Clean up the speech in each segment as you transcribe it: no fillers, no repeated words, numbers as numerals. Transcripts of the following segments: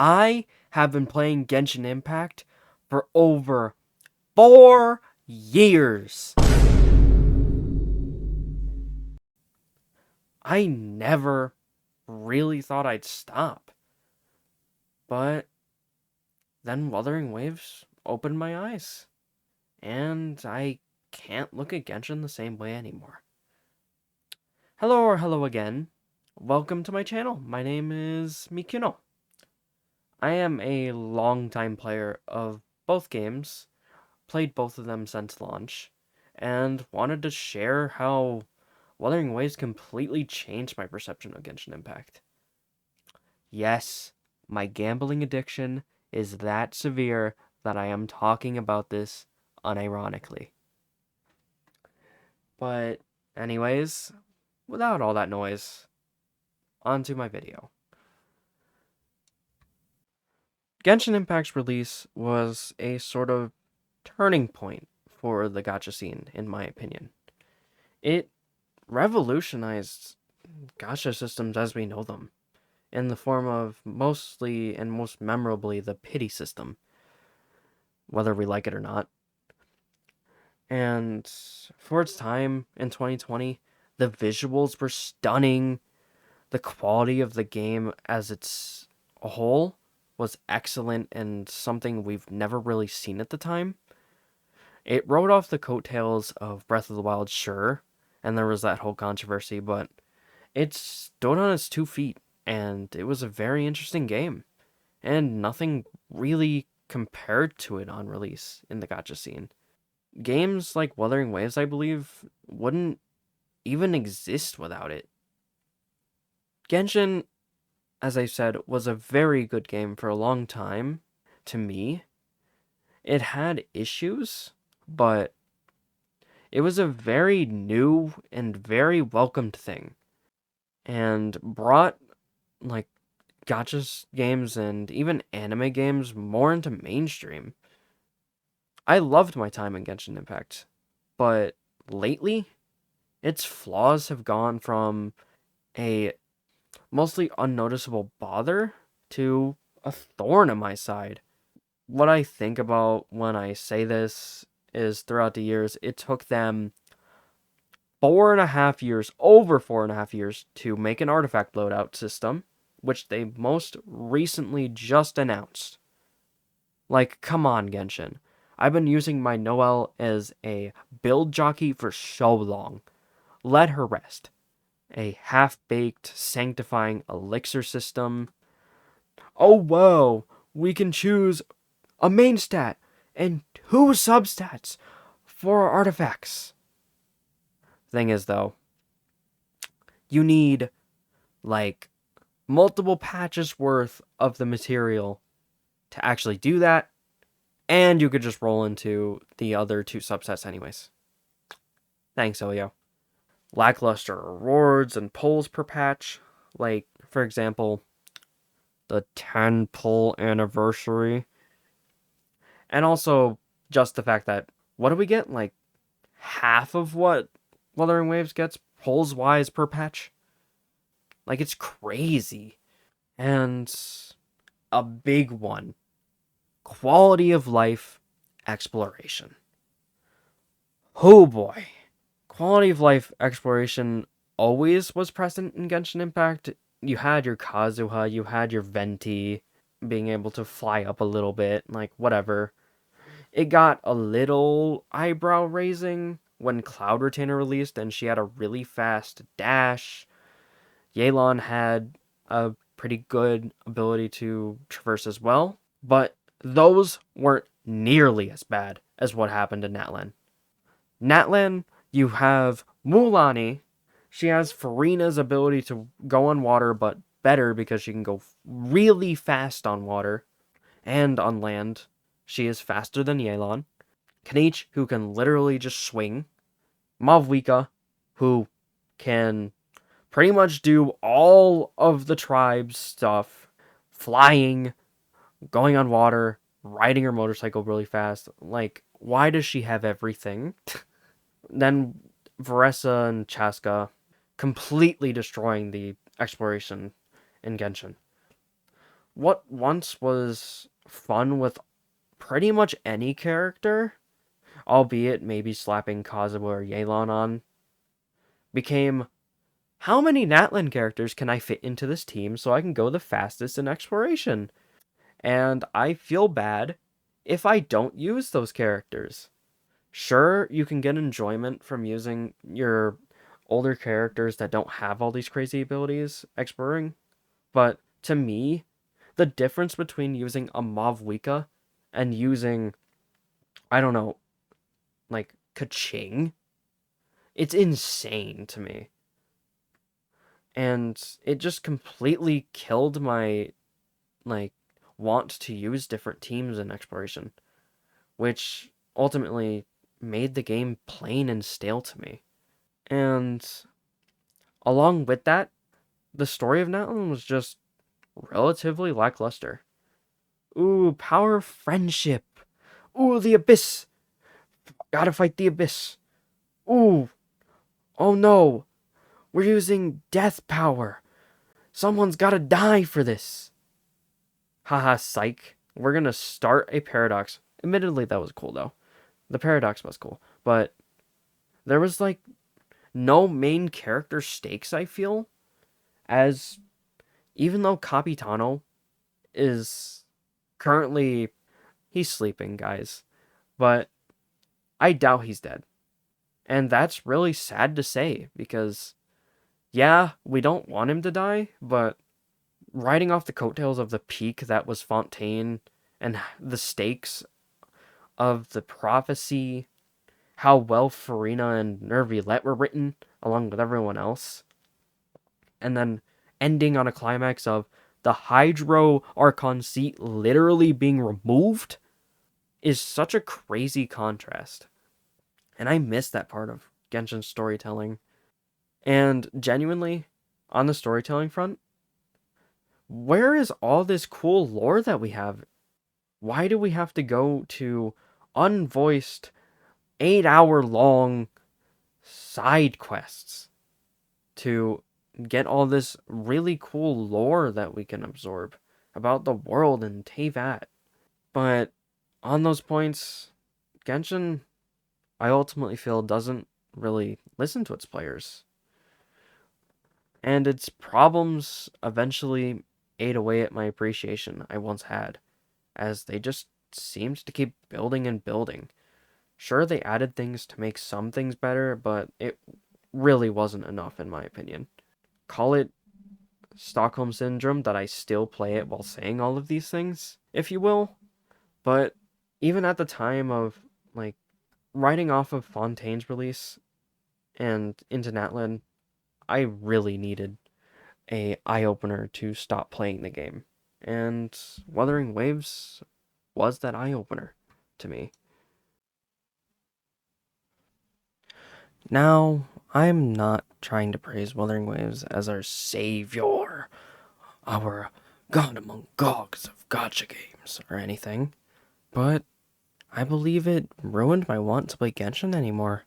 I have been playing Genshin Impact for over 4 years. I never really thought I'd stop. But then Wuthering Waves opened my eyes. And I can't look at Genshin the same way anymore. Hello or hello again. Welcome to my channel. My name is Mikuno. I am a longtime player of both games, played both of them since launch, and wanted to share how Wuthering Waves completely changed my perception of Genshin Impact. Yes, my gambling addiction is that severe that I am talking about this unironically. But anyways, without all that noise, onto my video. Genshin Impact's release was a sort of turning point for the gacha scene, in my opinion. It revolutionized gacha systems as we know them, in the form of mostly and most memorably the pity system, whether we like it or not. And for its time in 2020, the visuals were stunning. The quality of the game as it's a whole was excellent and something we've never really seen at the time. It rode off the coattails of Breath of the Wild, sure, and there was that whole controversy, but it stood on its 2 feet, and it was a very interesting game, and nothing really compared to it on release in the gacha scene. Games like Wuthering Waves, I believe, wouldn't even exist without it. Genshin, as I said, was a very good game for a long time, to me. It had issues, but it was a very new and very welcomed thing, and brought, like, gacha games and even anime games more into mainstream. I loved my time in Genshin Impact, but lately, its flaws have gone from a mostly unnoticeable bother to a thorn in my side. What I think about when I say this is throughout the years, it took them 4.5 years, over 4.5 years, to make an artifact loadout system, which they most recently just announced. Like, come on, Genshin. I've been using my Noelle as a build jockey for so long. Let her rest. A half-baked, sanctifying elixir system. Oh, whoa! We can choose a main stat and 2 substats for our artifacts. Thing is, though, you need, like, multiple patches worth of the material to actually do that, and you could just roll into the other 2 subsets anyways. Thanks, Oyo. Lackluster rewards and pulls per patch, like, for example, the 10 pull anniversary. And also, just the fact that, what do we get? Like, half of what Wuthering Waves gets pulls-wise per patch? Like, it's crazy. And a big one. Quality of life exploration. Oh boy. Quality of life exploration always was present in Genshin Impact. You had your Kazuha, you had your Venti, being able to fly up a little bit, like, whatever. It got a little eyebrow raising when Cloud Retainer released and she had a really fast dash. Yelan had a pretty good ability to traverse as well, but those weren't nearly as bad as what happened to Natlan. Natlan, you have Mulanni. She has Farina's ability to go on water, but better because she can go really fast on water and on land. She is faster than Yelan. Kanich, who can literally just swing. Mavwika, who can pretty much do all of the tribe's stuff. Flying, going on water, riding her motorcycle really fast. Like, why does she have everything? Then Varessa and Chaska completely destroying the exploration in Genshin. what once was fun with pretty much any character, albeit maybe slapping Kazuha or Yelan on, became how many Natlan characters can I fit into this team so I can go the fastest in exploration? And I feel bad if I don't use those characters. Sure, you can get enjoyment from using your older characters that don't have all these crazy abilities exploring, but to me, the difference between using a Mavwika and using, I don't know, like Kaching, it's insane to me. And it just completely killed my like want to use different teams in exploration, which ultimately made the game plain and stale to me. And along with that, the story of Natlan was just relatively lackluster. Ooh, power of friendship. Ooh, the abyss. Gotta fight the abyss. Ooh, oh no. We're using death power. Someone's gotta die for this. Haha, psych. We're gonna start a paradox. Admittedly, that was cool though. The paradox was cool. But there was like no main character stakes, I feel. As even though Capitano is currently he's sleeping, guys. But I doubt he's dead. And that's really sad to say because yeah, we don't want him to die, but riding off the coattails of the peak that was Fontaine and the stakes of the prophecy, how well Farina and Nervillette were written along with everyone else, and then ending on a climax of the Hydro Archon seat literally being removed is such a crazy contrast. And I miss that part of Genshin's storytelling. And genuinely, on the storytelling front, where is all this cool lore that we have? Why do we have to go to unvoiced 8-hour long side quests to get all this really cool lore that we can absorb about the world and Teyvat? But on those points, Genshin, I ultimately feel, doesn't really listen to its players. And its problems eventually ate away at my appreciation I once had, as they just seemed to keep building and building. Sure, they added things to make some things better, but it really wasn't enough in my opinion. Call it Stockholm Syndrome that I still play it while saying all of these things, if you will. But even at the time of, like, writing off of Fontaine's release and into Natlan, I really needed a eye-opener to stop playing the game. And Wuthering Waves was that eye-opener to me. Now, I'm not trying to praise Wuthering Waves as our savior, our god among gods of gacha games, or anything, but I believe it ruined my want to play Genshin anymore.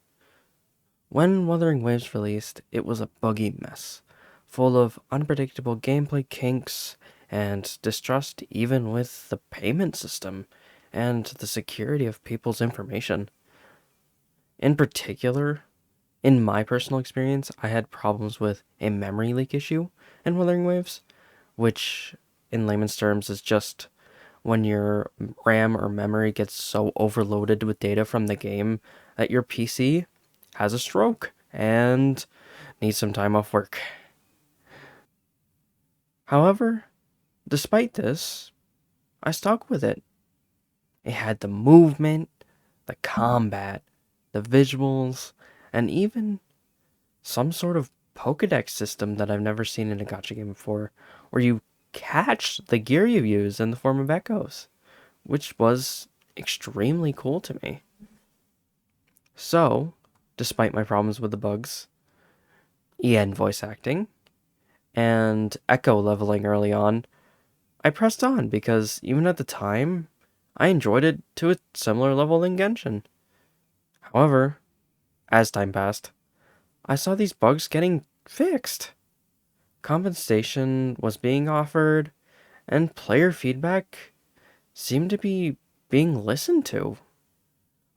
When Wuthering Waves released, it was a buggy mess, full of unpredictable gameplay kinks and distrust even with the payment system and the security of people's information. In particular, in my personal experience, I had problems with a memory leak issue in Wuthering Waves, which in layman's terms is just when your RAM or memory gets so overloaded with data from the game that your PC has a stroke and needs some time off work. However, despite this, I stuck with it. It had the movement, the combat, the visuals, and even some sort of Pokedex system that I've never seen in a gacha game before, where you catch the gear you use in the form of echoes, which was extremely cool to me. So, despite my problems with the bugs, EN voice acting, and echo leveling early on, I pressed on because even at the time, I enjoyed it to a similar level than Genshin. However, as time passed, I saw these bugs getting fixed. Compensation was being offered, and player feedback seemed to be being listened to.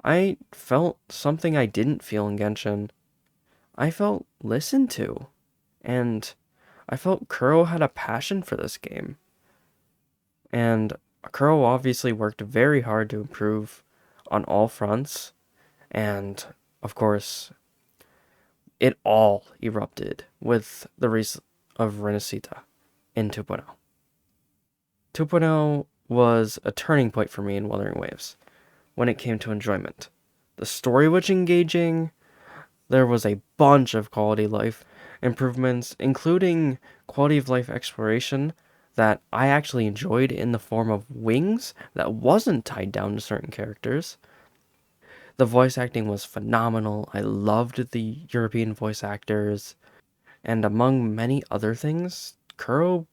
I felt something I didn't feel in Genshin. I felt listened to, and I felt Kuro had a passion for this game. And Kuro obviously worked very hard to improve on all fronts, and of course, it all erupted with the release of Renacita in 2.0. 2.0 was a turning point for me in Wuthering Waves when it came to enjoyment. The story was engaging, there was a bunch of quality of life improvements, including quality of life exploration that I actually enjoyed in the form of wings that wasn't tied down to certain characters. The voice acting was phenomenal. I loved the European voice actors. And among many other things, Kuro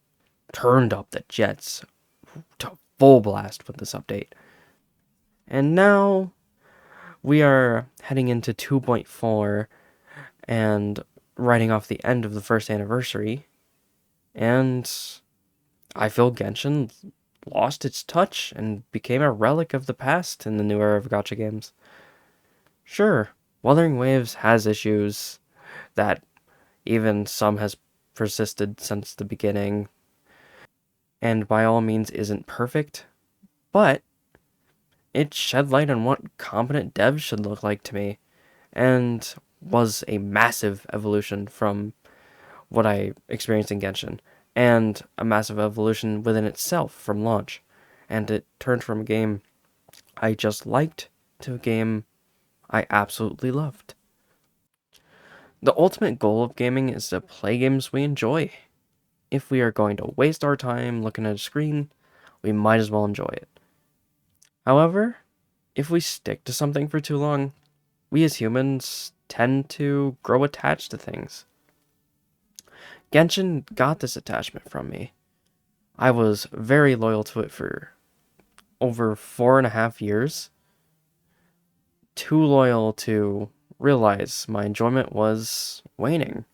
turned up the jets to full blast with this update. And now we are heading into 2.4 and writing off the end of the first anniversary. And I feel Genshin lost its touch and became a relic of the past in the new era of gacha games. Sure, Wuthering Waves has issues that even some has persisted since the beginning, and by all means isn't perfect, but it shed light on what competent devs should look like to me, and was a massive evolution from what I experienced in Genshin, and a massive evolution within itself from launch. And it turned from a game I just liked to a game I absolutely loved. The ultimate goal of gaming is to play games we enjoy. If we are going to waste our time looking at a screen, we might as well enjoy it. However, if we stick to something for too long, we as humans tend to grow attached to things. Genshin got this attachment from me. I was very loyal to it for over 4.5 years. Too loyal to realize my enjoyment was waning.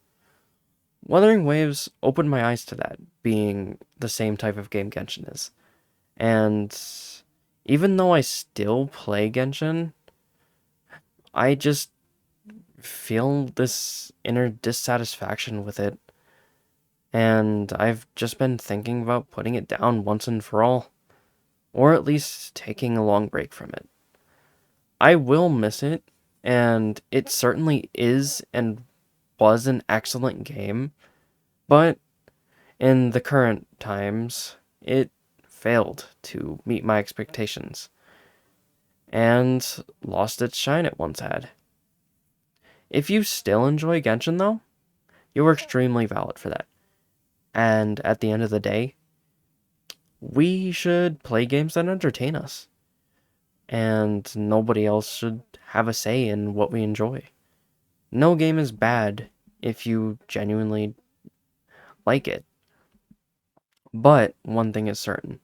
Wuthering Waves opened my eyes to that, being the same type of game Genshin is. And even though I still play Genshin, I just feel this inner dissatisfaction with it. And I've just been thinking about putting it down once and for all, or at least taking a long break from it. I will miss it, and it certainly is and was an excellent game, but in the current times, it failed to meet my expectations, and lost its shine it once had. If you still enjoy Genshin, though, you are extremely valid for that. And at the end of the day, we should play games that entertain us. And nobody else should have a say in what we enjoy. No game is bad if you genuinely like it. But one thing is certain.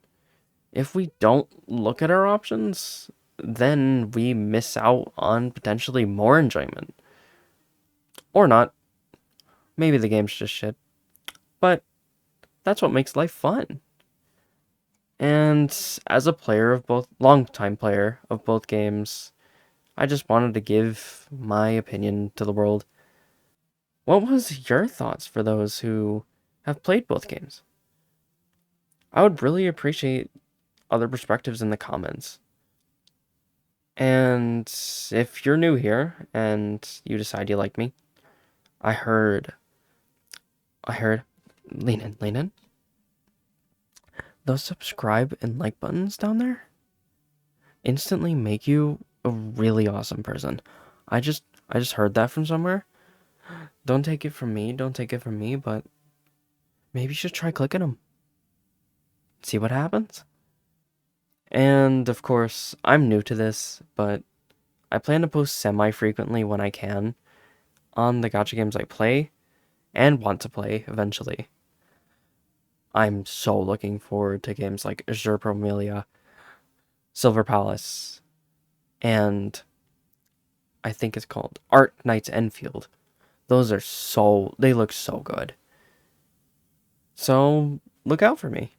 If we don't look at our options, then we miss out on potentially more enjoyment. Or not. Maybe the game's just shit. But that's what makes life fun. And as a player of both, longtime player of both games, I just wanted to give my opinion to the world. What was your thoughts for those who have played both games? I would really appreciate other perspectives in the comments. And if you're new here and you decide you like me, I heard, lean in. Those subscribe and like buttons down there instantly make you a really awesome person. I just heard that from somewhere. Don't take it from me, but maybe you should try clicking them. See what happens. And of course, I'm new to this, but I plan to post semi-frequently when I can on the gacha games I play and want to play eventually. I'm so looking forward to games like Azure Promelia, Silver Palace, and I think it's called Art Knights Enfield. They look so good. So look out for me.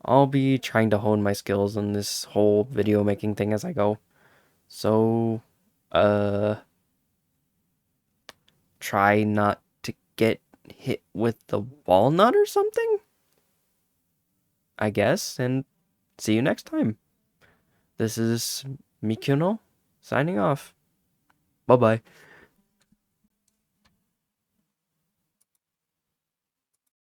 I'll be trying to hone my skills in this whole video making thing as I go. So, uh, try not to get hit with the walnut or something, I guess, and see you next time. This is Mikuno signing off. Bye bye.